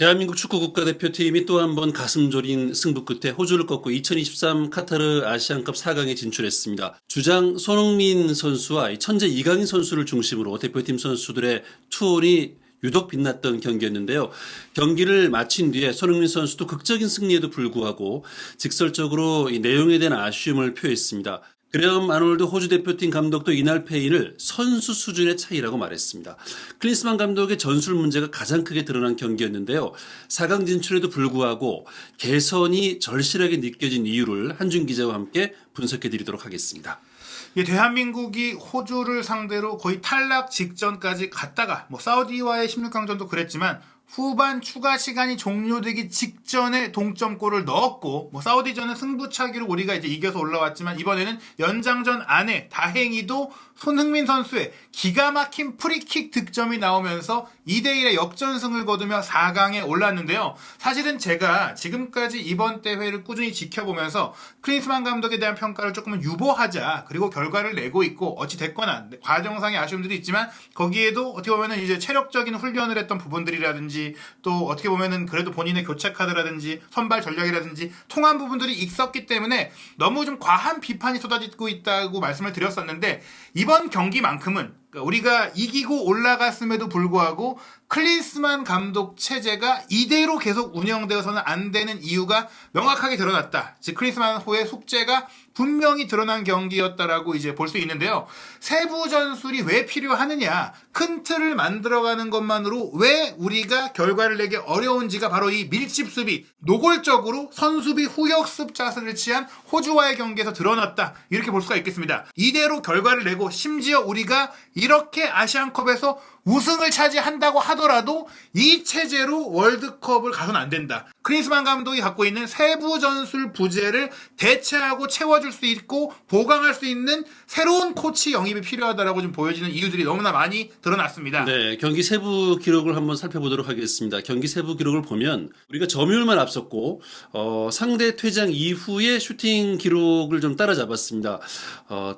대한민국 축구 국가대표팀이 또 한 번 가슴 졸인 승부 끝에 호주를 꺾고 2023 카타르 아시안컵 4강에 진출했습니다. 주장 손흥민 선수와 천재 이강인 선수를 중심으로 대표팀 선수들의 투혼이 유독 빛났던 경기였는데요. 경기를 마친 뒤에 손흥민 선수도 극적인 승리에도 불구하고 직설적으로 이 내용에 대한 아쉬움을 표했습니다. 그레엄 아놀드 호주 대표팀 감독도 이날 패인을 선수 수준의 차이라고 말했습니다. 클린스만 감독의 전술 문제가 가장 크게 드러난 경기였는데요. 4강 진출에도 불구하고 개선이 절실하게 느껴진 이유를 한준 기자와 함께 분석해드리도록 하겠습니다. 대한민국이 호주를 상대로 거의 탈락 직전까지 갔다가 사우디와의 16강전도 그랬지만 후반 추가 시간이 종료되기 직전에 동점골을 넣었고 사우디전은 승부차기로 우리가 이제 이겨서 올라왔지만 이번에는 연장전 안에 다행히도 손흥민 선수의 기가 막힌 프리킥 득점이 나오면서 2대1의 역전승을 거두며 4강에 올랐는데요. 사실은 제가 지금까지 이번 대회를 꾸준히 지켜보면서 클린스만 감독에 대한 평가를 조금은 유보하자, 그리고 결과를 내고 있고 어찌 됐거나 과정상의 아쉬움들이 있지만 거기에도 어떻게 보면은 이제 체력적인 훈련을 했던 부분들이라든지 또 어떻게 보면은 그래도 본인의 교체 카드라든지 선발 전략이라든지 통한 부분들이 있었기 때문에 너무 좀 과한 비판이 쏟아지고 있다고 말씀을 드렸었는데, 이번 경기만큼은 우리가 이기고 올라갔음에도 불구하고 클린스만 감독 체제가 이대로 계속 운영되어서는 안 되는 이유가 명확하게 드러났다. 즉 클린스만 호의 숙제가 분명히 드러난 경기였다라고 이제 볼 수 있는데요. 세부 전술이 왜 필요하느냐, 큰 틀을 만들어가는 것만으로 왜 우리가 결과를 내기 어려운지가 바로 이 밀집 수비, 노골적으로 선수비 후역습 자세를 취한 호주와의 경기에서 드러났다, 이렇게 볼 수가 있겠습니다. 이대로 결과를 내고 심지어 우리가 이렇게 아시안컵에서 우승을 차지한다고 하더라도 이 체제로 월드컵을 가서는 안 된다. 클린스만 감독이 갖고 있는 세부 전술 부재를 대체하고 채워줄 수 있고 보강할 수 있는 새로운 코치 영입이 필요하다라고 좀 보여지는 이유들이 너무나 많이 드러났습니다. 네, 경기 세부 기록을 한번 살펴보도록 하겠습니다. 경기 세부 기록을 보면 우리가 점유율만 앞섰고 상대 퇴장 이후에 슈팅 기록을 좀 따라잡았습니다.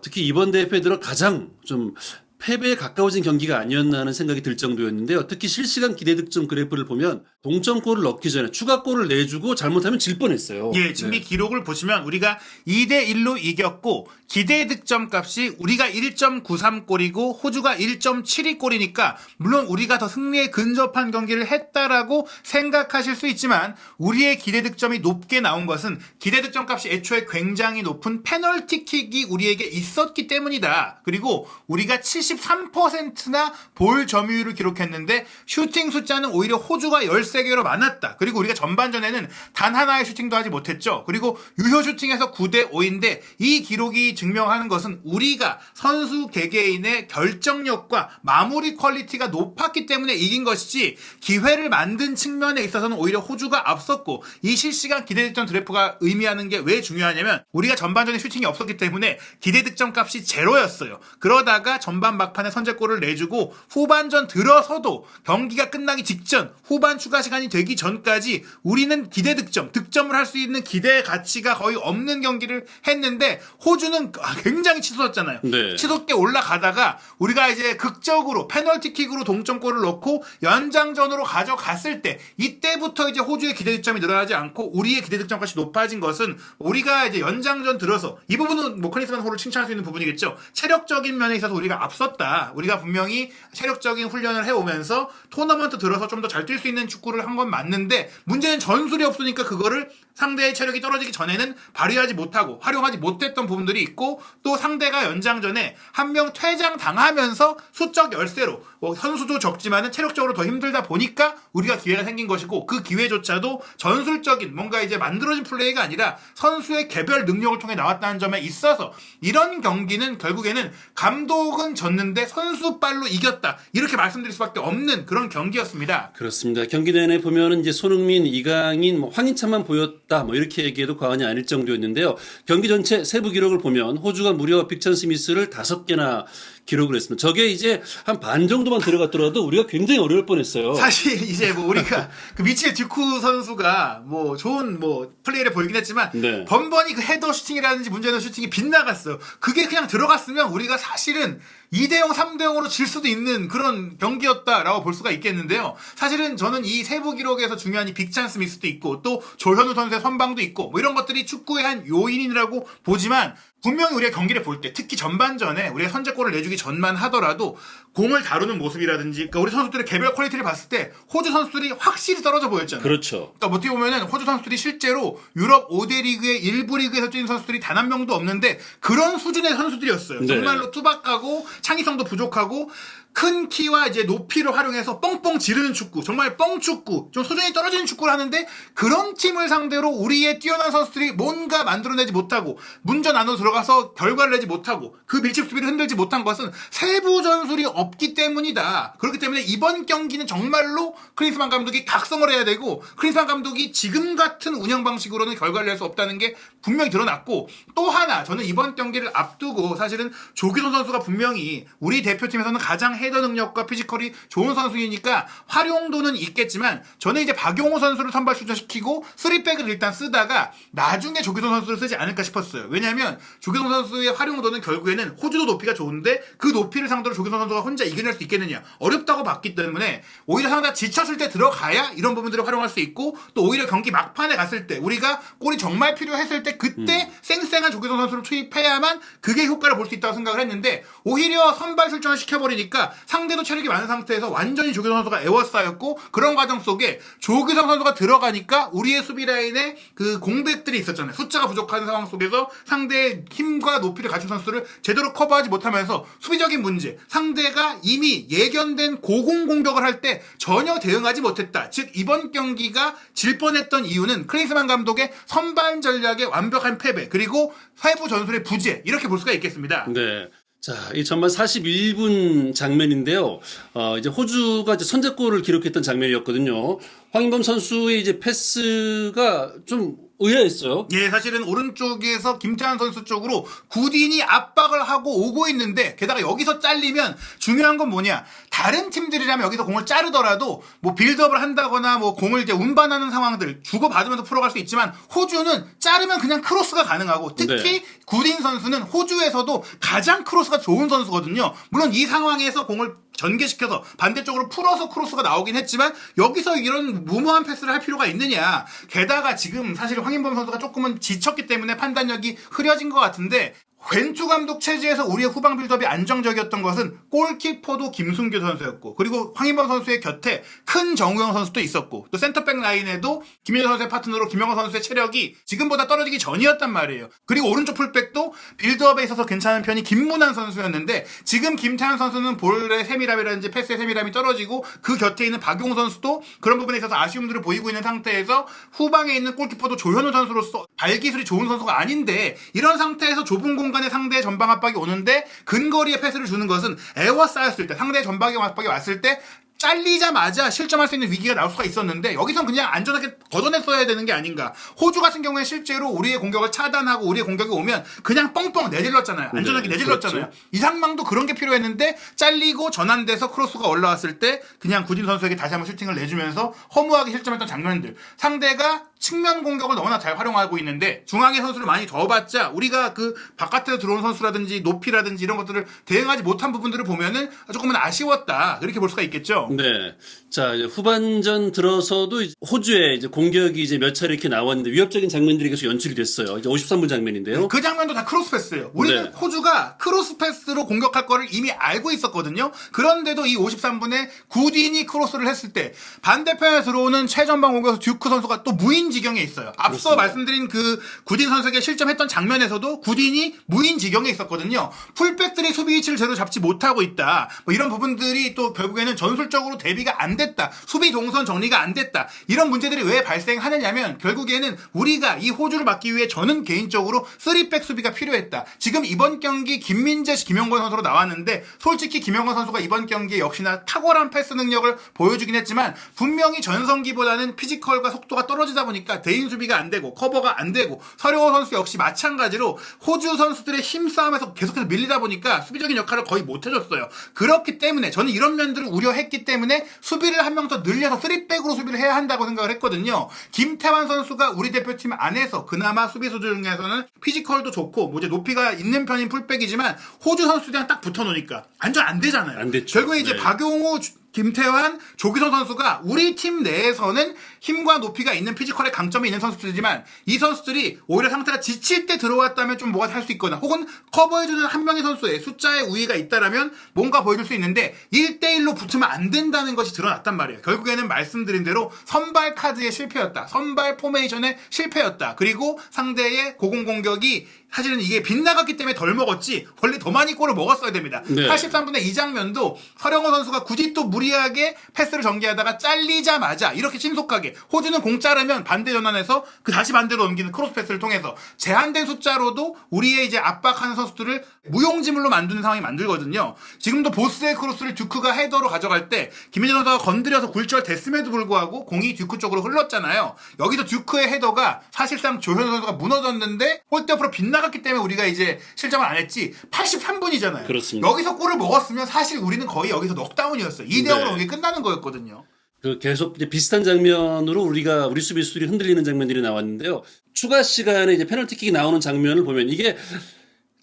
특히 이번 대회 들어 가장 좀 패배에 가까워진 경기가 아니었나 하는 생각이 들 정도였는데요. 특히 실시간 기대 득점 그래프를 보면 동점골을 넣기 전에 추가골을 내주고 잘못하면 질 뻔했어요. 예, 지금 이 기록을 보시면 우리가 2대1로 이겼고 기대 득점 값이 우리가 1.93골이고 호주가 1.72골이니까 물론 우리가 더 승리에 근접한 경기를 했다라고 생각하실 수 있지만, 우리의 기대 득점이 높게 나온 것은 기대 득점 값이 애초에 굉장히 높은 페널티킥이 우리에게 있었기 때문이다. 그리고 우리가 73%나 볼 점유율을 기록했는데 슈팅 숫자는 오히려 호주가 13개로 많았다. 그리고 우리가 전반전에는 단 하나의 슈팅도 하지 못했죠. 그리고 유효 슈팅에서 9대5인데 이 기록이 증명하는 것은 우리가 선수 개개인의 결정력과 마무리 퀄리티가 높았기 때문에 이긴 것이지, 기회를 만든 측면에 있어서는 오히려 호주가 앞섰고, 이 실시간 기대 득점 그래프가 의미하는 게 왜 중요하냐면 우리가 전반전에 슈팅이 없었기 때문에 기대 득점 값이 제로였어요. 그러다가 전반 막판에 선제골을 내주고 후반전 들어서도 경기가 끝나기 직전 후반 추가 시간이 되기 전까지 우리는 기대 득점을 할 수 있는 기대의 가치가 거의 없는 경기를 했는데 호주는 굉장히 치솟았잖아요. 네. 치솟게 올라가다가 우리가 이제 극적으로 페널티킥으로 동점골을 넣고 연장전으로 가져갔을 때, 이때부터 이제 호주의 기대 득점이 늘어나지 않고 우리의 기대 득점까지 높아진 것은 우리가 이제 연장전 들어서, 이 부분은 클린스만 호를 칭찬할 수 있는 부분이겠죠. 체력적인 면에 있어서 우리가 앞섰다. 우리가 분명히 체력적인 훈련을 해오면서 토너먼트 들어서 좀 더 잘 뛸 수 있는 축구를 한 건 맞는데, 문제는 전술이 없으니까 그거를 상대의 체력이 떨어지기 전에는 발휘하지 못하고 활용하지 못했던 부분들이 있고, 또 상대가 연장전에 한 명 퇴장 당하면서 수적 열세로 선수도 적지만은 체력적으로 더 힘들다 보니까 우리가 기회가 생긴 것이고, 그 기회조차도 전술적인 뭔가 이제 만들어진 플레이가 아니라 선수의 개별 능력을 통해 나왔다는 점에 있어서 이런 경기는 결국에는 감독은 졌는데 선수빨로 이겼다, 이렇게 말씀드릴 수밖에 없는 그런 경기였습니다. 그렇습니다. 경기 내내 보면은 이제 손흥민, 이강인, 황희찬만 보였다, 이렇게 얘기해도 과언이 아닐 정도였는데요. 경기 전체 세부 기록을 보면 호주가 무려 빅찬스 미스를 5개나 기록을 했습니다. 저게 이제 한 반 정도만 들어갔더라도 우리가 굉장히 어려울 뻔했어요. 사실 이제 뭐 우리가 그 미첼 듀쿠 선수가 뭐 좋은 뭐 플레이를 보이긴 했지만 네. 번번이 그 헤더 슈팅이라든지 문제는 슈팅이 빗나갔어요. 그게 그냥 들어갔으면 우리가 사실은 2대0, 3대0으로 질 수도 있는 그런 경기였다라고 볼 수가 있겠는데요. 사실은 저는 이 세부 기록에서 중요한 이 빅찬스 미스도 있고 또 조현우 선수의 선방도 있고 뭐 이런 것들이 축구의 한 요인이라고 보지만 분명히 우리가 경기를 볼 때 특히 전반전에 우리가 선제골을 내주기 전만 하더라도 공을 다루는 모습이라든지 그러니까 우리 선수들의 개별 퀄리티를 봤을 때 호주 선수들이 확실히 떨어져 보였잖아요. 그렇죠. 그러니까 어떻게 보면은 호주 선수들이 실제로 유럽 5대 리그의 일부 리그에서 뛰는 선수들이 단 한 명도 없는데 그런 수준의 선수들이었어요. 네. 정말로 투박하고 창의성도 부족하고 큰 키와 이제 높이를 활용해서 뻥뻥 지르는 축구, 정말 뻥축구, 좀 수준이 떨어지는 축구를 하는데 그런 팀을 상대로 우리의 뛰어난 선수들이 뭔가 만들어내지 못하고 문전 안으로 들어가서 결과를 내지 못하고 그 밀집 수비를 흔들지 못한 것은 세부 전술이 없기 때문이다. 그렇기 때문에 이번 경기는 정말로 클린스만 감독이 각성을 해야 되고 클린스만 감독이 지금 같은 운영 방식으로는 결과를 낼 수 없다는 게 분명히 드러났고 또 하나 저는 이번 경기를 앞두고 사실은 조규성 선수가 분명히 우리 대표팀에서는 가장 헤더 능력과 피지컬이 좋은 선수이니까 활용도는 있겠지만 저는 이제 박용호 선수를 선발 출전시키고 3백을 일단 쓰다가 나중에 조규성 선수를 쓰지 않을까 싶었어요. 왜냐하면 조규성 선수의 활용도는 결국에는 호주도 높이가 좋은데 그 높이를 상대로 조규성 선수가 혼자 이겨낼 수 있겠느냐 어렵다고 봤기 때문에 오히려 상대가 지쳤을 때 들어가야 이런 부분들을 활용할 수 있고 또 오히려 경기 막판에 갔을 때 우리가 골이 정말 필요했을 때 그때 쌩쌩한 조규성 선수를 투입해야만 그게 효과를 볼 수 있다고 생각을 했는데 오히려 선발 출전을 시켜버리니까 상대도 체력이 많은 상태에서 완전히 조규성 선수가 에워싸였고 그런 과정 속에 조규성 선수가 들어가니까 우리의 수비 라인에 그 공백들이 있었잖아요. 숫자가 부족한 상황 속에서 상대의 힘과 높이를 갖춘 선수를 제대로 커버하지 못하면서 수비적인 문제, 상대가 이미 예견된 고공 공격을 할 때 전혀 대응하지 못했다. 즉 이번 경기가 질 뻔했던 이유는 클린스만 감독의 선발 전략의 완벽한 패배 그리고 세부 전술의 부재 이렇게 볼 수가 있겠습니다. 네. 자, 이 전반 41분 장면인데요. 이제 호주가 이제 선제골을 기록했던 장면이었거든요. 황인범 선수의 이제 패스가 좀 의아했어요. 예, 사실은 오른쪽에서 김태환 선수 쪽으로 구딘이 압박을 하고 오고 있는데 게다가 여기서 잘리면 중요한 건 뭐냐 다른 팀들이라면 여기서 공을 자르더라도 뭐 빌드업을 한다거나 뭐 공을 이제 운반하는 상황들 주고받으면서 풀어갈 수 있지만 호주는 자르면 그냥 크로스가 가능하고 특히 네. 구딘 선수는 호주에서도 가장 크로스가 좋은 선수거든요. 물론 이 상황에서 공을 전개시켜서 반대쪽으로 풀어서 크로스가 나오긴 했지만 여기서 이런 무모한 패스를 할 필요가 있느냐. 게다가 지금 사실 황인범 선수가 조금은 지쳤기 때문에 판단력이 흐려진 것 같은데 벤투 감독 체제에서 우리의 후방 빌드업이 안정적이었던 것은 골키퍼도 김순규 선수였고 그리고 황인범 선수의 곁에 큰 정우영 선수도 있었고 또 센터백 라인에도 김민재 선수의 파트너로 김영호 선수의 체력이 지금보다 떨어지기 전이었단 말이에요. 그리고 오른쪽 풀백도 빌드업에 있어서 괜찮은 편이 김문환 선수였는데 지금 김태환 선수는 볼의 세밀함이라든지 패스의 세밀함이 떨어지고 그 곁에 있는 박용호 선수도 그런 부분에 있어서 아쉬움들을 보이고 있는 상태에서 후방에 있는 골키퍼도 조현우 선수로서 발기술이 좋은 선수가 아닌데 이런 상태에서 좁은 공간에 상대의 전방 압박이 오는데 근거리에 패스를 주는 것은 에워싸였을 때 상대의 전방 압박이 왔을 때 잘리자마자 실점할 수 있는 위기가 나올 수가 있었는데 여기선 그냥 안전하게 걷어냈어야 되는 게 아닌가. 호주 같은 경우에 실제로 우리의 공격을 차단하고 우리의 공격이 오면 그냥 뻥뻥 내질렀잖아요. 안전하게 네, 내질렀잖아요. 그렇죠. 이 상황도 그런 게 필요했는데 잘리고 전환돼서 크로스가 올라왔을 때 그냥 구딘 선수에게 다시 한번 슈팅을 내주면서 허무하게 실점했던 장면들. 상대가 측면 공격을 너무나 잘 활용하고 있는데 중앙의 선수를 많이 져봤자 우리가 그 바깥에서 들어온 선수라든지 높이라든지 이런 것들을 대응하지 못한 부분들을 보면은 조금은 아쉬웠다. 이렇게 볼 수가 있겠죠. 네. 자, 이제 후반전 들어서도 이제 호주의 이제 공격이 이제 몇 차례 이렇게 나왔는데 위협적인 장면들이 계속 연출이 됐어요. 이제 53분 장면인데요. 그 장면도 다 크로스 패스예요. 우리는 네. 호주가 크로스 패스로 공격할 거를 이미 알고 있었거든요. 그런데도 이 53분에 구딘이 크로스를 했을 때 반대편에 들어오는 최전방 공격수 듀크 선수가 또 무인 지경에 있어요. 앞서 그렇습니다. 말씀드린 그 구딘 선수에게 실점했던 장면에서도 구딘이 무인 지경에 있었거든요. 풀백들이 수비 위치를 제대로 잡지 못하고 있다. 뭐 이런 부분들이 또 결국에는 전술적으로 전술적으로 대비가 안 됐다. 수비 동선 정리가 안 됐다. 이런 문제들이 왜 발생하느냐면 결국에는 우리가 이 호주를 막기 위해 저는 개인적으로 3백 수비가 필요했다. 지금 이번 경기 김민재, 김영권 선수로 나왔는데 솔직히 김영권 선수가 이번 경기에 역시나 탁월한 패스 능력을 보여주긴 했지만 분명히 전성기보다는 피지컬과 속도가 떨어지다 보니까 대인 수비가 안 되고 커버가 안 되고 서령호 선수 역시 마찬가지로 호주 선수들의 힘싸움에서 계속해서 밀리다 보니까 수비적인 역할을 거의 못 해줬어요. 그렇기 때문에 저는 이런 면들을 우려했기 때문에 수비를 한 명 더 늘려서 3백으로 수비를 해야 한다고 생각을 했거든요. 김태환 선수가 우리 대표팀 안에서 그나마 수비수 중에서는 피지컬도 좋고 뭐 이제 높이가 있는 편인 풀백이지만 호주 선수들이랑 딱 붙어놓으니까 완전 안 되잖아요. 안 됐죠. 결국에 이제 네. 박용우, 김태환, 조기성 선수가 우리 팀 내에서는 힘과 높이가 있는 피지컬에 강점이 있는 선수들이지만 이 선수들이 오히려 상태가 지칠 때 들어왔다면 좀 뭐가 할 수 있거나 혹은 커버해주는 한 명의 선수의 숫자의 우위가 있다라면 뭔가 보여줄 수 있는데 1대1로 붙으면 안 된다는 것이 드러났단 말이에요. 결국에는 말씀드린 대로 선발 카드에 실패였다. 선발 포메이션에 실패였다. 그리고 상대의 고공공격이 사실은 이게 빗나갔기 때문에 덜 먹었지 원래 더 많이 골을 먹었어야 됩니다. 네. 83분의 이 장면도 서령호 선수가 굳이 또 무리하게 패스를 전개하다가 잘리자마자 이렇게 신속하게 호주는 공 자르면 반대 전환해서 그 다시 반대로 넘기는 크로스 패스를 통해서 제한된 숫자로도 우리의 이제 압박하는 선수들을 무용지물로 만드는 상황이 만들거든요. 지금도 보스의 크로스를 듀크가 헤더로 가져갈 때 김민재 선수가 건드려서 굴절됐음에도 불구하고 공이 듀크 쪽으로 흘렀잖아요. 여기서 듀크의 헤더가 사실상 조현 선수가 무너졌는데 골대 옆으로 빗나갔기 때문에 우리가 이제 실점을 안 했지 83분이잖아요. 그렇습니다. 여기서 골을 먹었으면 사실 우리는 거의 여기서 넉다운이었어요. 2대0으로 네. 여기 끝나는 거였거든요. 그 계속 이제 비슷한 장면으로 우리 수비수들이 흔들리는 장면들이 나왔는데요. 추가 시간에 이제 페널티킥이 나오는 장면을 보면 이게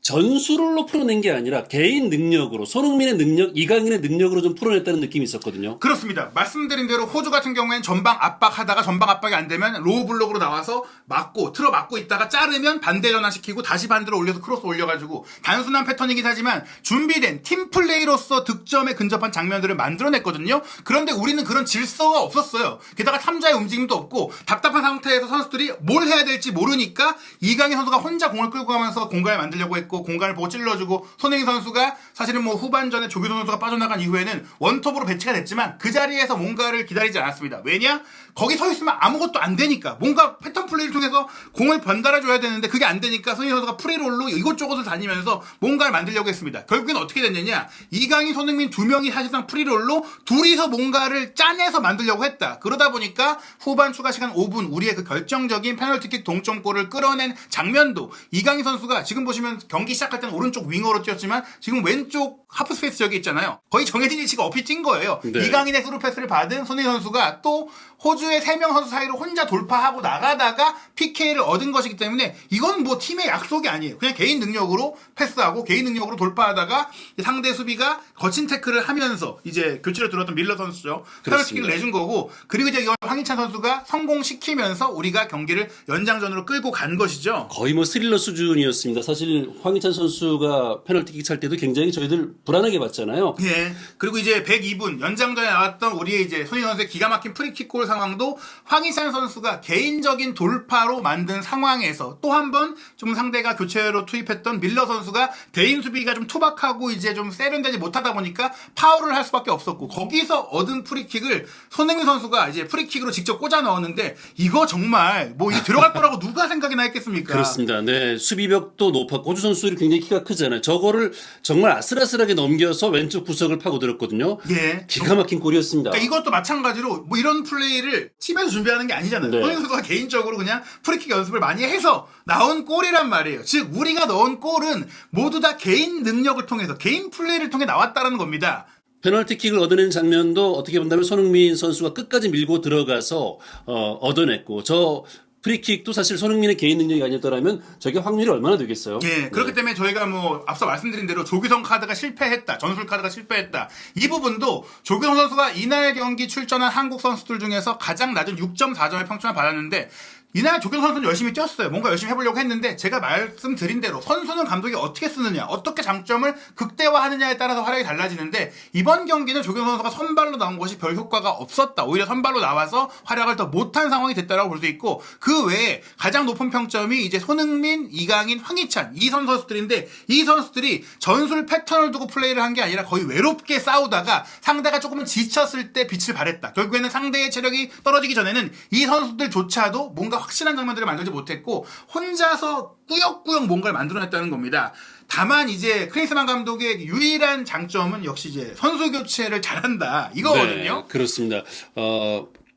전술로 풀어낸 게 아니라 개인 능력으로 손흥민의 능력, 이강인의 능력으로 좀 풀어냈다는 느낌이 있었거든요. 그렇습니다. 말씀드린 대로 호주 같은 경우에는 전방 압박하다가 전방 압박이 안 되면 로우 블록으로 나와서 막고 틀어 막고 있다가 자르면 반대 전환시키고 다시 반대로 올려서 크로스 올려가지고 단순한 패턴이긴 하지만 준비된 팀 플레이로서 득점에 근접한 장면들을 만들어냈거든요. 그런데 우리는 그런 질서가 없었어요. 게다가 탐자의 움직임도 없고 답답한 상태에서 선수들이 뭘 해야 될지 모르니까 이강인 선수가 혼자 공을 끌고 가면서 공간을 만들려고 했고 공간을 보고 찔러주고 손흥민 선수가 사실은 뭐 후반전에 조규성 선수가 빠져나간 이후에는 원톱으로 배치가 됐지만 그 자리에서 뭔가를 기다리지 않았습니다. 왜냐? 거기 서 있으면 아무것도 안 되니까 뭔가 패턴 플레이를 통해서 공을 번달아줘야 되는데 그게 안 되니까 손흥민 선수가 프리롤로 이곳저곳을 다니면서 뭔가를 만들려고 했습니다. 결국엔 어떻게 됐느냐? 이강인, 손흥민 두 명이 사실상 프리롤로 둘이서 뭔가를 짜내서 만들려고 했다. 그러다 보니까 후반 추가 시간 5분 우리의 그 결정적인 페널티킥 동점골을 끌어낸 장면도 이강인 선수가 지금 보시면 경기 시작할 때는 오른쪽 윙어로 뛰었지만 지금 왼쪽 하프스페이스 지역에 있잖아요. 거의 정해진 위치가 업이 뛴 거예요. 네. 이강인의 스루 패스를 받은 손흥민 선수가 또 호주의 3명 선수 사이로 혼자 돌파하고 나가다가 PK를 얻은 것이기 때문에 이건 뭐 팀의 약속이 아니에요. 그냥 개인 능력으로 패스하고 개인 능력으로 돌파하다가 상대 수비가 거친 태클을 하면서 이제 교체로 들어왔던 밀러 선수죠. 페널티킥을 내준 거고 그리고 이제 이걸 황희찬 선수가 성공시키면서 우리가 경기를 연장전으로 끌고 간 것이죠. 거의 뭐 스릴러 수준이었습니다. 사실 황희찬 선수가 페널티킥 찰 때도 굉장히 저희들 불안하게 봤잖아요. 예. 그리고 이제 102분 연장전에 나왔던 우리의 이제 손흥민 선수의 기가 막힌 프리킥골 상황도 황희찬 선수가 개인적인 돌파로 만든 상황에서 또 한 번 좀 상대가 교체로 투입했던 밀러 선수가 대인 수비가 좀 투박하고 이제 좀 세련되지 못하다 보니까 파울을 할 수밖에 없었고 거기서 얻은 프리킥을 손흥민 선수가 이제 프리킥으로 직접 꽂아 넣었는데 이거 정말 뭐 이게 들어갈 거라고 누가 생각이나 했겠습니까? 그렇습니다. 네. 수비벽도 높았고 호주 선수들이 굉장히 키가 크잖아요. 저거를 정말 아슬아슬하게 넘겨서 왼쪽 구석을 파고들었거든요. 예. 기가 막힌 골이었습니다. 그러니까 이것도 마찬가지로 뭐 이런 플레이를 팀에서 준비하는 게 아니잖아요. 네. 손흥민 선수가 개인적으로 그냥 프리킥 연습을 많이 해서 나온 골이란 말이에요. 즉 우리가 넣은 골은 모두 다 개인 능력을 통해서 개인 플레이를 통해 나왔다는 겁니다. 페널티킥을 얻어낸 장면도 어떻게 본다면 손흥민 선수가 끝까지 밀고 들어가서 얻어냈고 저 프리킥도 사실 손흥민의 개인 능력이 아니었더라면 저게 확률이 얼마나 되겠어요? 예, 그렇기 때문에 저희가 뭐 앞서 말씀드린 대로 조규성 카드가 실패했다, 전술 카드가 실패했다. 이 부분도 조규성 선수가 이날 경기 출전한 한국 선수들 중에서 가장 낮은 6.4점의 평점을 받았는데 이날 조경 선수는 열심히 뛰었어요. 뭔가 열심히 해보려고 했는데 제가 말씀드린 대로 선수는 감독이 어떻게 쓰느냐, 어떻게 장점을 극대화하느냐에 따라서 활약이 달라지는데 이번 경기는 조경 선수가 선발로 나온 것이 별 효과가 없었다. 오히려 선발로 나와서 활약을 더 못한 상황이 됐다라고 볼 수 있고 그 외에 가장 높은 평점이 이제 손흥민, 이강인, 황희찬 이 선수들인데 이 선수들이 전술 패턴을 두고 플레이를 한 게 아니라 거의 외롭게 싸우다가 상대가 조금은 지쳤을 때 빛을 발했다. 결국에는 상대의 체력이 떨어지기 전에는 이 선수들조차도 뭔가 확실한 장면들을 만들지 못했고 혼자서 꾸역꾸역 뭔가를 만들어냈다는 겁니다. 다만 이제 크리스만 감독의 유일한 장점은 역시 이제 선수 교체를 잘한다 이거거든요. 네, 그렇습니다.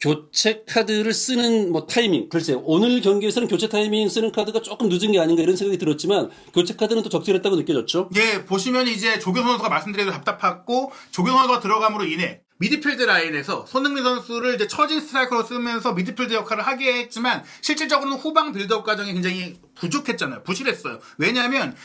교체 카드를 쓰는 뭐 타이밍, 글쎄 오늘 경기에서는 교체 타이밍 쓰는 카드가 조금 늦은 게 아닌가 이런 생각이 들었지만 교체 카드는 또 적절했다고 느껴졌죠. 예, 보시면 이제 조경 선수가 말씀드려도 답답했고 조경 선수가 들어감으로 인해 미드필드 라인에서 손흥민 선수를 이제 처진 스트라이커로 쓰면서 미드필드 역할을 하게 했지만 실질적으로는 후방 빌드업 과정이 굉장히 부족했잖아요. 부실했어요. 왜냐하면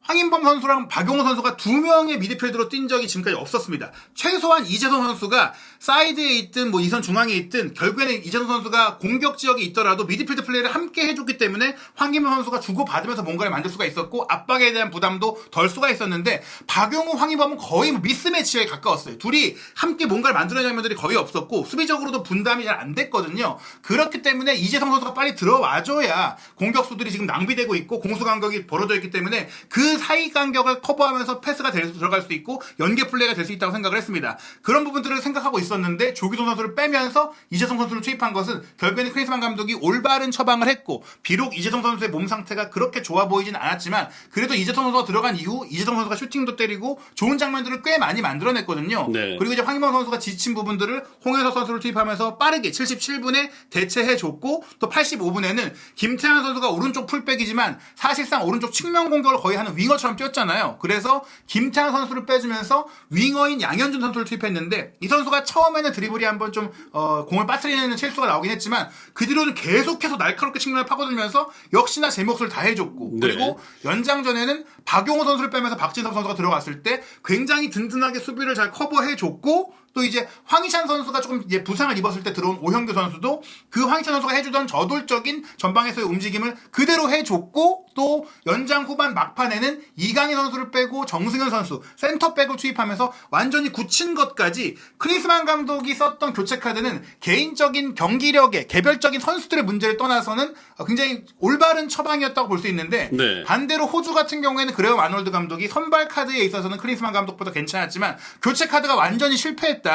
황인범 선수랑 박용호 선수가 두 명의 미드필드로 뛴 적이 지금까지 없었습니다. 최소한 이재성 선수가 사이드에 있든 뭐 이선 중앙에 있든 결국에는 이재성 선수가 공격 지역에 있더라도 미드필드 플레이를 함께 해줬기 때문에 황인범 선수가 주고받으면서 뭔가를 만들 수가 있었고 압박에 대한 부담도 덜 수가 있었는데 박용호, 황인범은 거의 뭐 미스매치에 가까웠어요. 둘이 함께 뭔가를 만들어내는 장면들이 거의 없었고 수비적으로도 분담이 잘 안 됐거든요. 그렇기 때문에 이재성 선수가 빨리 들어와줘야 공격수들이 지금 낭비되고 있고 공수 간격이 벌어져 있기 때문에 그 사이 간격을 커버하면서 패스가 들어갈 수 있고 연계 플레이가 될 수 있다고 생각을 했습니다. 그런 부분들을 생각하고 있었는데 조기동 선수를 빼면서 이재성 선수를 투입한 것은 결국에는 크리스만 감독이 올바른 처방을 했고 비록 이재성 선수의 몸 상태가 그렇게 좋아 보이진 않았지만 그래도 이재성 선수가 들어간 이후 이재성 선수가 슈팅도 때리고 좋은 장면들을 꽤 많이 만들어냈거든요. 네. 그리고 이제 황인범 선수가 지친 부분들을 홍혜석 선수를 투입하면서 빠르게 77분에 대체해줬고 또 85분에는 김태환 선수가 오른쪽 풀백이지만 사실상 오른쪽 측면 공격을 거의 하는 윙어처럼 뛰었잖아요. 그래서 김태환 선수를 빼주면서 윙어인 양현준 선수를 투입했는데 이 선수가 처음에는 드리블이 한번 좀 공을 빠뜨리는 실수가 나오긴 했지만 그 뒤로는 계속해서 날카롭게 측면을 파고들면서 역시나 제 몫을 다 해줬고 네. 그리고 연장전에는 박용호 선수를 빼면서 박진섭 선수가 들어갔을 때 굉장히 든든하게 수비를 잘 커버해줬고 또 이제 황희찬 선수가 조금 이제 부상을 입었을 때 들어온 오형규 선수도 그 황희찬 선수가 해주던 저돌적인 전방에서의 움직임을 그대로 해줬고 또 연장 후반 막판에는 이강인 선수를 빼고 정승현 선수 센터백을 투입하면서 완전히 굳힌 것까지 크리스만 감독이 썼던 교체 카드는 개인적인 경기력에 개별적인 선수들의 문제를 떠나서는 굉장히 올바른 처방이었다고 볼 수 있는데 네. 반대로 호주 같은 경우에는 그레어 아놀드 감독이 선발 카드에 있어서는 크리스만 감독보다 괜찮았지만 교체 카드가 완전히 실패했다.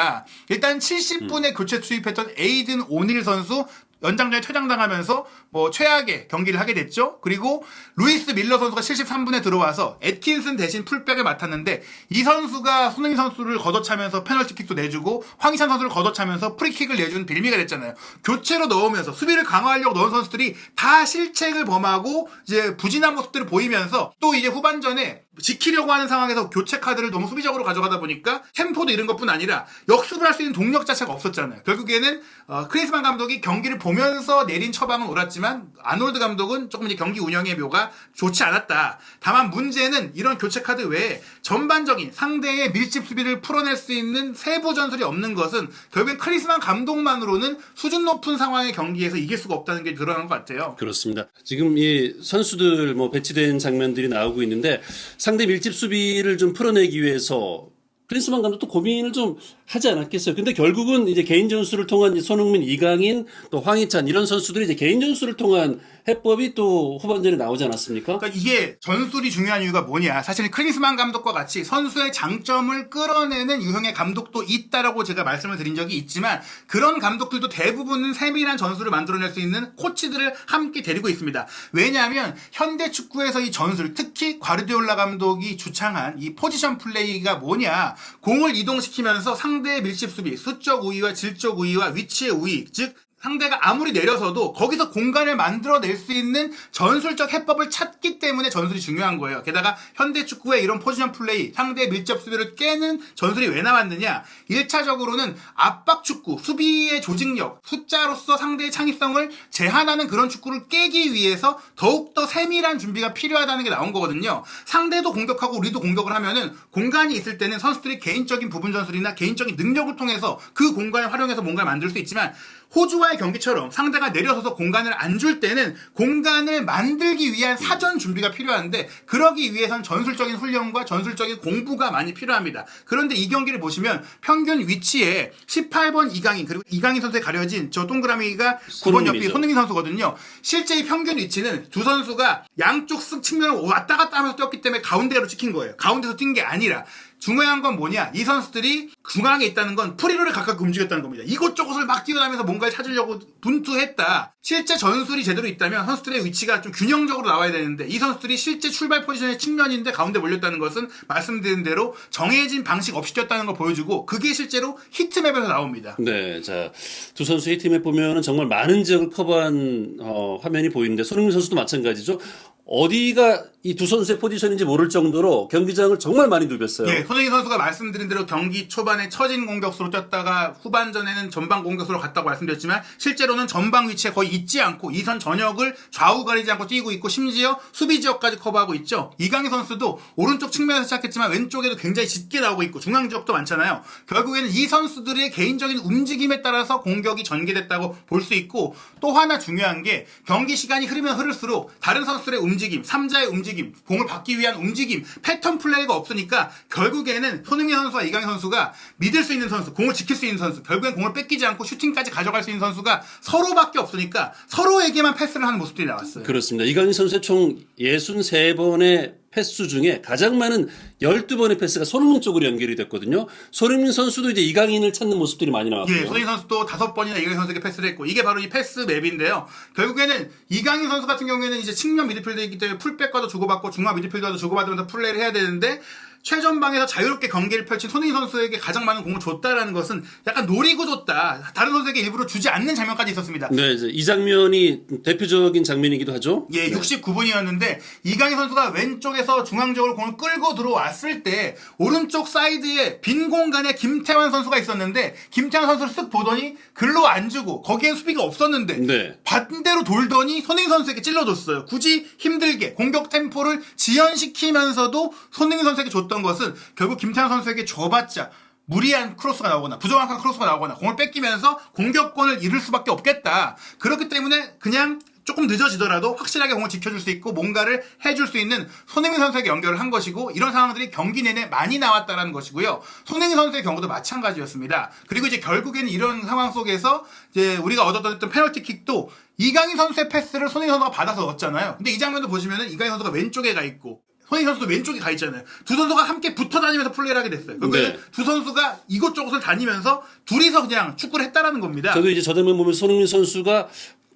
일단 70분에 교체 투입했던 에이든 오닐 선수 연장전에 퇴장당하면서 뭐 최악의 경기를 하게 됐죠. 그리고 루이스 밀러 선수가 73분에 들어와서 애킨슨 대신 풀백을 맡았는데 이 선수가 손흥민 선수를 걷어차면서 페널티킥도 내주고 황희찬 선수를 걷어차면서 프리킥을 내준 빌미가 됐잖아요. 교체로 넣으면서 수비를 강화하려고 넣은 선수들이 다 실책을 범하고 이제 부진한 모습들을 보이면서 또 이제 후반전에 지키려고 하는 상황에서 교체 카드를 너무 수비적으로 가져가다 보니까 템포도 이런 것뿐 아니라 역습을 할 수 있는 동력 자체가 없었잖아요. 결국에는 크리스만 감독이 경기를 보면서 내린 처방은 옳았지만 아놀드 감독은 조금 이제 경기 운영의 묘가 좋지 않았다. 다만 문제는 이런 교체 카드 외에 전반적인 상대의 밀집 수비를 풀어낼 수 있는 세부 전술이 없는 것은 결국엔 크리스만 감독만으로는 수준 높은 상황의 경기에서 이길 수가 없다는 게 드러난 것 같아요. 그렇습니다. 지금 이 선수들 뭐 배치된 장면들이 나오고 있는데 상대 밀집 수비를 좀 풀어내기 위해서 클린스만 감독도 고민을 좀 하지 않았겠어요. 근데 결국은 이제 개인 전술을 통한 손흥민, 이강인, 또 황희찬 이런 선수들이 이제 개인 전술을 통한 해법이 또 후반전에 나오지 않았습니까? 그러니까 이게 전술이 중요한 이유가 뭐냐. 사실 크리스만 감독과 같이 선수의 장점을 끌어내는 유형의 감독도 있다라고 제가 말씀을 드린 적이 있지만 그런 감독들도 대부분은 세밀한 전술을 만들어낼 수 있는 코치들을 함께 데리고 있습니다. 왜냐하면 현대 축구에서 이 전술, 특히 과르디올라 감독이 주창한 이 포지션 플레이가 뭐냐. 공을 이동시키면서 상대의 밀집 수비, 수적 우위와 질적 우위와 위치의 우위, 즉 상대가 아무리 내려서도 거기서 공간을 만들어낼 수 있는 전술적 해법을 찾기 때문에 전술이 중요한 거예요. 게다가 현대 축구의 이런 포지션 플레이, 상대의 밀접 수비를 깨는 전술이 왜 나왔느냐. 1차적으로는 압박 축구, 수비의 조직력, 숫자로서 상대의 창의성을 제한하는 그런 축구를 깨기 위해서 더욱더 세밀한 준비가 필요하다는 게 나온 거거든요. 상대도 공격하고 우리도 공격을 하면은 공간이 있을 때는 선수들이 개인적인 부분 전술이나 개인적인 능력을 통해서 그 공간을 활용해서 뭔가를 만들 수 있지만 호주와의 경기처럼 상대가 내려서서 공간을 안 줄 때는 공간을 만들기 위한 사전 준비가 필요한데 그러기 위해선 전술적인 훈련과 전술적인 공부가 많이 필요합니다. 그런데 이 경기를 보시면 평균 위치에 18번 이강인 그리고 이강인 선수에 가려진 저 동그라미가 9번 옆이 손흥민 선수거든요. 실제 이 평균 위치는 두 선수가 양쪽 측면을 왔다 갔다 하면서 뛰었기 때문에 가운데로 찍힌 거예요. 가운데서 뛴 게 아니라 중요한 건 뭐냐? 이 선수들이 중앙에 있다는 건 프리롤에 가깝게 움직였다는 겁니다. 이곳저곳을 막 뛰어다니면서 뭔가를 찾으려고 분투했다. 실제 전술이 제대로 있다면 선수들의 위치가 좀 균형적으로 나와야 되는데 이 선수들이 실제 출발 포지션의 측면인데 가운데 몰렸다는 것은 말씀드린 대로 정해진 방식 없이 뛰었다는 걸 보여주고 그게 실제로 히트맵에서 나옵니다. 네, 자, 두 선수 히트맵 보면은 정말 많은 지역을 커버한 화면이 보이는데 손흥민 선수도 마찬가지죠. 어디가 이 두 선수의 포지션인지 모를 정도로 경기장을 정말 많이 누볐어요. 네, 손흥민 선수가 말씀드린 대로 경기 초반에 처진 공격수로 뛰었다가 후반전에는 전방 공격수로 갔다고 말씀드렸지만 실제로는 전방 위치에 거의 있지 않고 이선 전역을 좌우 가리지 않고 뛰고 있고 심지어 수비 지역까지 커버하고 있죠. 이강인 선수도 오른쪽 측면에서 시작했지만 왼쪽에도 굉장히 짙게 나오고 있고 중앙 지역도 많잖아요. 결국에는 이 선수들의 개인적인 움직임에 따라서 공격이 전개됐다고 볼 수 있고 또 하나 중요한 게 경기 시간이 흐르면 흐를수록 다른 선수들의 움직임, 3자의 움직임, 공을 받기 위한 움직임, 패턴 플레이가 없으니까 결국에는 손흥민 선수와 이강인 선수가 믿을 수 있는 선수, 공을 지킬 수 있는 선수, 결국엔 공을 뺏기지 않고 슈팅까지 가져갈 수 있는 선수가 서로밖에 없으니까 서로에게만 패스를 하는 모습들이 나왔어요. 그렇습니다. 이강인 선수의 총 63번의 패스 중에 가장 많은 12번의 패스가 손흥민 쪽으로 연결이 됐거든요. 손흥민 선수도 이제 이강인을 찾는 모습들이 많이 나왔고요. 예, 손흥민 선수도 5번이나 이강인 선수에게 패스를 했고 이게 바로 이 패스 맵인데요. 결국에는 이강인 선수 같은 경우에는 이제 측면 미드필더이기 때문에 풀백과도 주고받고 중앙 미드필더도 주고받으면서 플레이를 해야 되는데 최전방에서 자유롭게 경기를 펼친 손흥민 선수에게 가장 많은 공을 줬다라는 것은 약간 노리고 줬다. 다른 선수에게 일부러 주지 않는 장면까지 있었습니다. 네, 이제 이 장면이 대표적인 장면이기도 하죠. 예, 69분이었는데 이강인 선수가 왼쪽에서 중앙적으로 공을 끌고 들어왔을 때 오른쪽 사이드에 빈 공간에 김태환 선수가 있었는데 김태환 선수를 쓱 보더니 글로 안 주고 거기엔 수비가 없었는데 네. 반대로 돌더니 손흥민 선수에게 찔러줬어요. 굳이 힘들게 공격 템포를 지연시키면서도 손흥민 선수에게 줬던 것은 결국 김태환 선수에게 줘봤자 무리한 크로스가 나오거나 부정확한 크로스가 나오거나 공을 뺏기면서 공격권을 잃을 수밖에 없겠다. 그렇기 때문에 그냥 조금 늦어지더라도 확실하게 공을 지켜줄 수 있고 뭔가를 해줄 수 있는 손흥민 선수에게 연결을 한 것이고 이런 상황들이 경기 내내 많이 나왔다는 것이고요. 손흥민 선수의 경우도 마찬가지였습니다. 그리고 이제 결국에는 이런 상황 속에서 이제 우리가 얻었던 페널티킥도 이강인 선수의 패스를 손흥민 선수가 받아서 넣었잖아요. 근데 이 장면도 보시면은 이강인 선수가 왼쪽에 가 있고 손흥민 선수도 왼쪽에 가 있잖아요. 두 선수가 함께 붙어 다니면서 플레이를 하게 됐어요. 그러니까 두 선수가 이곳저곳을 다니면서 둘이서 그냥 축구를 했다라는 겁니다. 저도 이제 저 장면 보면 손흥민 선수가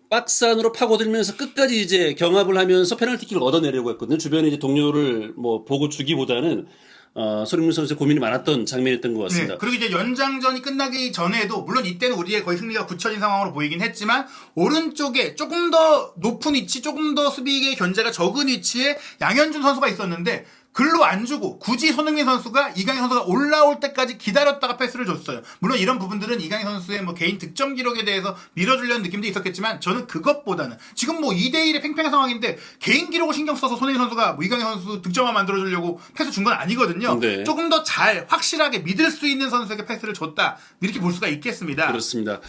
박스 안으로 파고들면서 끝까지 이제 경합을 하면서 페널티킥을 얻어내려고 했거든요. 주변에 이제 동료를 뭐 보고 주기보다는 손흥민 선수의 고민이 많았던 장면이었던 것 같습니다. 네, 그리고 이제 연장전이 끝나기 전에도 물론 이때는 우리의 거의 승리가 굳혀진 상황으로 보이긴 했지만 오른쪽에 조금 더 높은 위치, 조금 더 수비의 견제가 적은 위치에 양현준 선수가 있었는데 글로 안 주고 굳이 손흥민 선수가 이강인 선수가 올라올 때까지 기다렸다가 패스를 줬어요. 물론 이런 부분들은 이강인 선수의 뭐 개인 득점 기록에 대해서 밀어주려는 느낌도 있었겠지만 저는 그것보다는 지금 뭐 2대1의 팽팽한 상황인데 개인 기록을 신경 써서 손흥민 선수가 뭐 이강인 선수 득점만 만들어주려고 패스 준 건 아니거든요. 네. 조금 더 잘 확실하게 믿을 수 있는 선수에게 패스를 줬다. 이렇게 볼 수가 있겠습니다. 그렇습니다.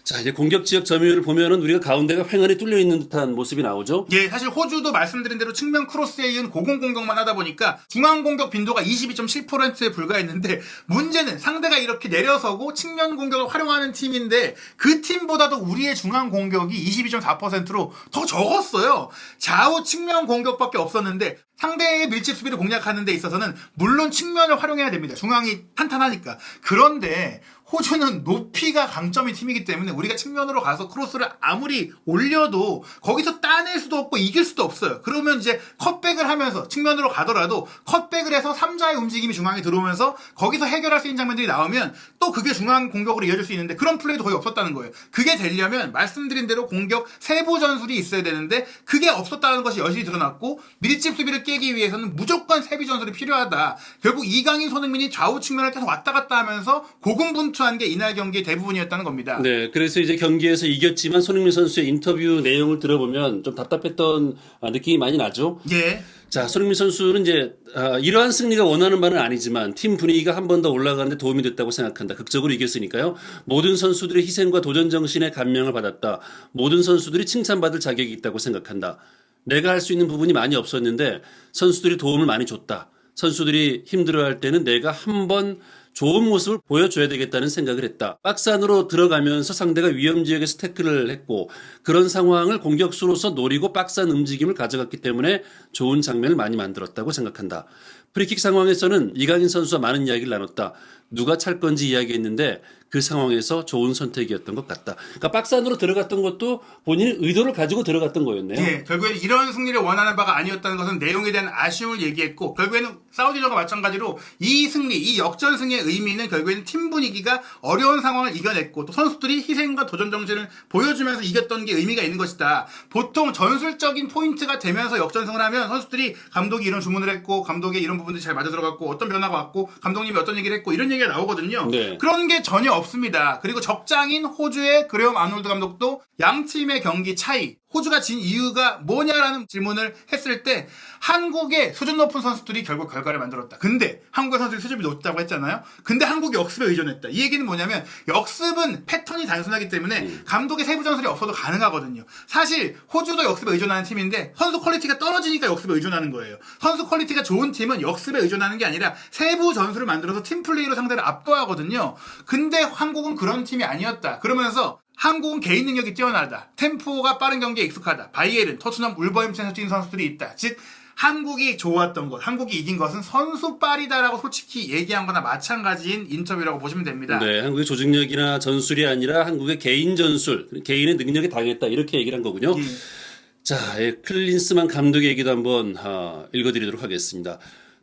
자, 이제 공격 지역 점유율을 보면은 우리가 가운데가 횡하니 뚫려 있는 듯한 모습이 나오죠. 예, 사실 호주도 말씀드린 대로 측면 크로스에 의한 고공 공격만 하다 보니까 중앙 공격 빈도가 22.7%에 불과했는데 문제는 상대가 이렇게 내려서고 측면 공격을 활용하는 팀인데 그 팀보다도 우리의 중앙 공격이 22.4%로 더 적었어요. 좌우 측면 공격밖에 없었는데 상대의 밀집 수비를 공략하는 데 있어서는 물론 측면을 활용해야 됩니다. 중앙이 탄탄하니까. 그런데 호주는 높이가 강점인 팀이기 때문에 우리가 측면으로 가서 크로스를 아무리 올려도 거기서 따낼 수도 없고 이길 수도 없어요. 그러면 이제 컷백을 하면서 측면으로 가더라도 컷백을 해서 3자의 움직임이 중앙에 들어오면서 거기서 해결할 수 있는 장면들이 나오면 또 그게 중앙 공격으로 이어질 수 있는데 그런 플레이도 거의 없었다는 거예요. 그게 되려면 말씀드린 대로 공격 세부 전술이 있어야 되는데 그게 없었다는 것이 여실히 드러났고 밀집 수비를 깨기 위해서는 무조건 세부 전술이 필요하다. 결국 이강인, 손흥민이 좌우 측면을 계속 왔다 갔다 하면서 고군분투 선수한 게 이날 경기의 대부분이었다는 겁니다. 네, 그래서 이제 경기에서 이겼지만 손흥민 선수의 인터뷰 내용을 들어보면 좀 답답했던 느낌이 많이 나죠. 예. 자, 손흥민 선수는 이제 이러한 승리가 원하는 바는 아니지만 팀 분위기가 한 번 더 올라가는데 도움이 됐다고 생각한다. 극적으로 이겼으니까요. 모든 선수들의 희생과 도전 정신에 감명을 받았다. 모든 선수들이 칭찬받을 자격이 있다고 생각한다. 내가 할 수 있는 부분이 많이 없었는데 선수들이 도움을 많이 줬다. 선수들이 힘들어할 때는 내가 한번 좋은 모습을 보여줘야 되겠다는 생각을 했다. 박스 안으로 들어가면서 상대가 위험 지역에서 태클을 했고 그런 상황을 공격수로서 노리고 박스 안 움직임을 가져갔기 때문에 좋은 장면을 많이 만들었다고 생각한다. 프리킥 상황에서는 이강인 선수와 많은 이야기를 나눴다. 누가 찰 건지 이야기했는데 그 상황에서 좋은 선택이었던 것 같다. 그러니까 박스 안으로 들어갔던 것도 본인의 의도를 가지고 들어갔던 거였네요. 예, 결국에는 이런 승리를 원하는 바가 아니었다는 것은 내용에 대한 아쉬움을 얘기했고 결국에는 사우디전과 마찬가지로 이 승리, 이 역전승의 의미는 결국에는 팀 분위기가 어려운 상황을 이겨냈고 또 선수들이 희생과 도전 정신을 보여주면서 이겼던 게 의미가 있는 것이다. 보통 전술적인 포인트가 되면서 역전승을 하면 선수들이 감독이 이런 주문을 했고 감독의 이런 부분들이 잘 맞아 들어갔고 어떤 변화가 왔고 감독님이 어떤 얘기를 했고 이런 얘기가 나오거든요. 네. 그런 게 전혀 없습니다. 그리고 적장인 호주의 그레엄 아놀드 감독도 양 팀의 경기 차이, 호주가 진 이유가 뭐냐라는 질문을 했을 때 한국의 수준 높은 선수들이 결국 결과를 만들었다. 근데 한국의 선수들이 수준이 높다고 했잖아요. 근데 한국이 역습에 의존했다. 이 얘기는 뭐냐면 역습은 패턴이 단순하기 때문에 감독의 세부 전술이 없어도 가능하거든요. 사실 호주도 역습에 의존하는 팀인데 선수 퀄리티가 떨어지니까 역습에 의존하는 거예요. 선수 퀄리티가 좋은 팀은 역습에 의존하는 게 아니라 세부 전술을 만들어서 팀 플레이로 상대를 압도하거든요. 근데 한국은 그런 팀이 아니었다. 그러면서 한국은 개인 능력이 뛰어나다. 템포가 빠른 경기에 익숙하다. 바이에른, 토트넘, 울버햄튼에서 뛰는 선수들이 있다. 즉 한국이 좋았던 것, 한국이 이긴 것은 선수빨이다라고 솔직히 얘기한 거나 마찬가지인 인터뷰라고 보시면 됩니다. 네, 한국의 조직력이나 전술이 아니라 한국의 개인 전술, 개인의 능력에 당했다. 이렇게 얘기를 한 거군요. 예. 자, 클린스만 감독의 얘기도 한번 읽어드리도록 하겠습니다.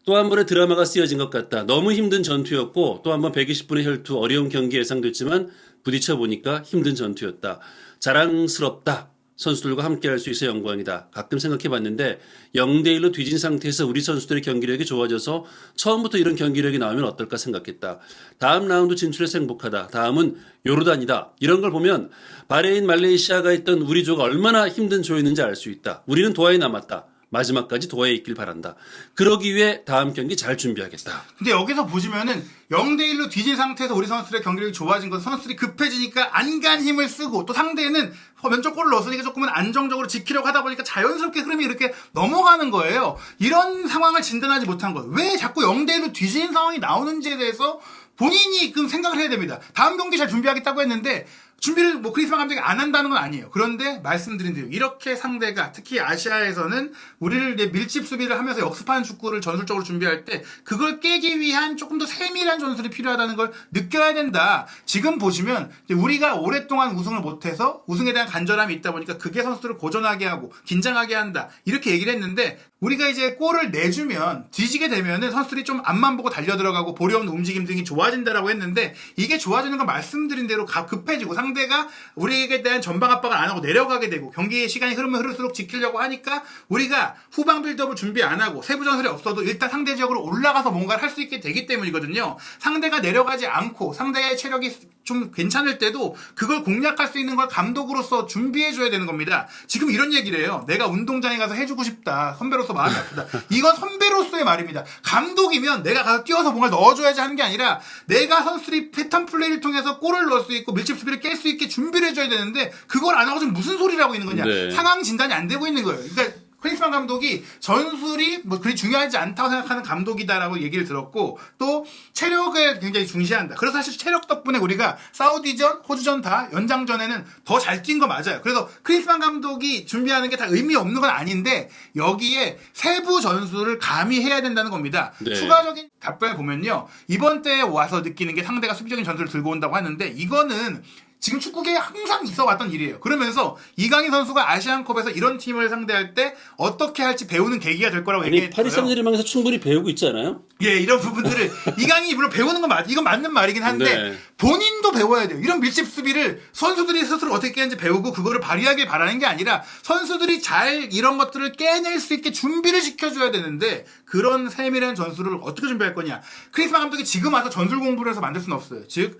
또 한 번의 드라마가 쓰여진 것 같다. 너무 힘든 전투였고 또 한 번 120분의 혈투 어려운 경기 예상됐지만 부딪혀 보니까 힘든 전투였다. 자랑스럽다. 선수들과 함께 할 수 있어 영광이다. 가끔 생각해봤는데 0대1로 뒤진 상태에서 우리 선수들의 경기력이 좋아져서 처음부터 이런 경기력이 나오면 어떨까 생각했다. 다음 라운드 진출해서 행복하다. 다음은 요르단이다. 이런 걸 보면 바레인, 말레이시아가 있던 우리 조가 얼마나 힘든 조였는지 알 수 있다. 우리는 도하에 남았다. 마지막까지 도하에 있길 바란다. 그러기 위해 다음 경기 잘 준비하겠다. 근데 여기서 보시면은 0대1로 뒤진 상태에서 우리 선수들의 경기력이 좋아진 건 선수들이 급해지니까 안간 힘을 쓰고 또 상대는 왼쪽 골을 넣었으니까 조금은 안정적으로 지키려고 하다 보니까 자연스럽게 흐름이 이렇게 넘어가는 거예요. 이런 상황을 진단하지 못한 거예요. 왜 자꾸 0대1로 뒤진 상황이 나오는지에 대해서 본인이 그럼 생각을 해야 됩니다. 다음 경기 잘 준비하겠다고 했는데 준비를 크리스만 감독이 안 한다는 건 아니에요. 그런데 말씀드린 대로 이렇게 상대가 특히 아시아에서는 우리를 이제 밀집 수비를 하면서 역습하는 축구를 전술적으로 준비할 때 그걸 깨기 위한 조금 더 세밀한 전술이 필요하다는 걸 느껴야 된다. 지금 보시면 우리가 오랫동안 우승을 못해서 우승에 대한 간절함이 있다 보니까 그게 선수들을 고전하게 하고 긴장하게 한다. 이렇게 얘기를 했는데 우리가 이제 골을 내주면 뒤지게 되면은 선수들이 좀 앞만 보고 달려 들어가고 보리 없는 움직임 등이 좋아진다라고 했는데 이게 좋아지는 건 말씀드린 대로 급해지고 상대가 우리에게 대한 전방 압박을 안 하고 내려가게 되고 경기의 시간이 흐르면 흐를수록 지키려고 하니까 우리가 후방 빌드업을 준비 안 하고 세부 전술이 없어도 일단 상대 지역으로 올라가서 뭔가를 할 수 있게 되기 때문이거든요. 상대가 내려가지 않고 상대의 체력이 좀 괜찮을 때도 그걸 공략할 수 있는 걸 감독으로서 준비해줘야 되는 겁니다. 지금 이런 얘기를 해요. 내가 운동장에 가서 해주고 싶다. 선배로서 마음이 아프다. 이건 선배로서의 말입니다. 감독이면 내가 가서 뛰어서 뭔가 넣어줘야지 하는 게 아니라 내가 선수들이 패턴 플레이를 통해서 골을 넣을 수 있고 밀집 수비를 깰 수 있게 준비를 해줘야 되는데 그걸 안 하고 지금 무슨 소리를 하고 있는 거냐. 네. 상황 진단이 안 되고 있는 거예요. 그러니까 클린스만 감독이 전술이 그리 중요하지 않다고 생각하는 감독이다라고 얘기를 들었고 또 체력을 굉장히 중시한다. 그래서 사실 체력 덕분에 우리가 사우디전, 호주전 다 연장전에는 더 잘 뛴 거 맞아요. 그래서 클린스만 감독이 준비하는 게 다 의미 없는 건 아닌데 여기에 세부 전술을 감히 해야 된다는 겁니다. 네. 추가적인 답변을 보면요. 이번 때에 와서 느끼는 게 상대가 수비적인 전술을 들고 온다고 하는데 이거는 지금 축구계에 항상 있어 왔던 일이에요. 그러면서 이강인 선수가 아시안컵에서 이런 팀을 상대할 때 어떻게 할지 배우는 계기가 될 거라고 얘기했어요. 파리 생제르맹에서 충분히 배우고 있지 않아요? 예, 이런 부분들을 이강인이 물론 배우는 건 이건 맞는 말이긴 한데 네. 본인도 배워야 돼요. 이런 밀집 수비를 선수들이 스스로 어떻게 하는지 배우고 그거를 발휘하길 바라는 게 아니라 선수들이 잘 이런 것들을 깨낼 수 있게 준비를 시켜줘야 되는데 그런 세밀한 전술을 어떻게 준비할 거냐. 클린스만 감독이 지금 와서 전술 공부를 해서 만들 수는 없어요. 즉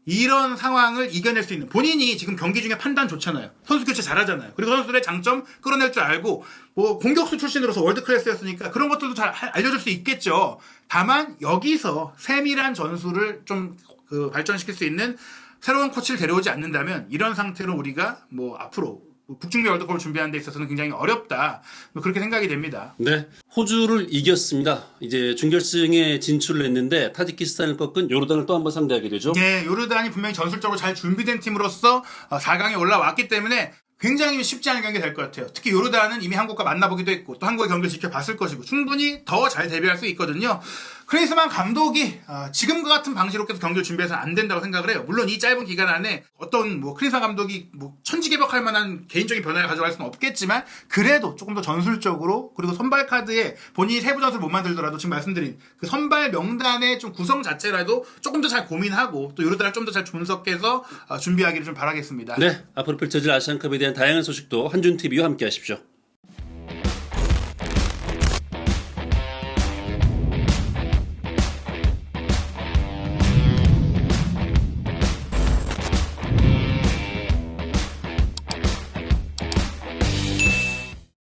이런 상황을 이겨낼 수 있는, 본인이 지금 경기 중에 판단 좋잖아요. 선수 교체 잘하잖아요. 그리고 선수들의 장점 끌어낼 줄 알고, 뭐 공격수 출신으로서 월드 클래스였으니까 그런 것들도 잘 알려줄 수 있겠죠. 다만 여기서 세밀한 전술을 좀 발전시킬 수 있는 새로운 코치를 데려오지 않는다면 이런 상태로 우리가 뭐 앞으로 북중미 월드컵을 준비하는 데 있어서는 굉장히 어렵다. 뭐 그렇게 생각이 됩니다. 네, 호주를 이겼습니다. 이제 준결승에 진출을 했는데 타지키스탄을 꺾은 요르단을 또 한번 상대하게 되죠. 네, 요르단이 분명히 전술적으로 잘 준비된 팀으로서 4강에 올라왔기 때문에 굉장히 쉽지 않은 경기가 될 것 같아요. 특히 요르단은 이미 한국과 만나보기도 했고 또 한국의 경기를 지켜봤을 것이고 충분히 더 잘 대비할 수 있거든요. 크리스만 감독이 지금과 같은 방식으로 계속 경기를 준비해서는 안 된다고 생각을 해요. 물론 이 짧은 기간 안에 어떤 뭐 크리스만 감독이 뭐 천지개벽할 만한 개인적인 변화를 가져갈 수는 없겠지만 그래도 조금 더 전술적으로 그리고 선발 카드에 본인이 세부 전술을 못 만들더라도 지금 말씀드린 그 선발 명단의 좀 구성 자체라도 조금 더 잘 고민하고 또 요르단을 좀 더 잘 분석해서 준비하기를 좀 바라겠습니다. 네, 앞으로 펼쳐질 아시안컵에 대한 다양한 소식도 한준TV와 함께 하십시오.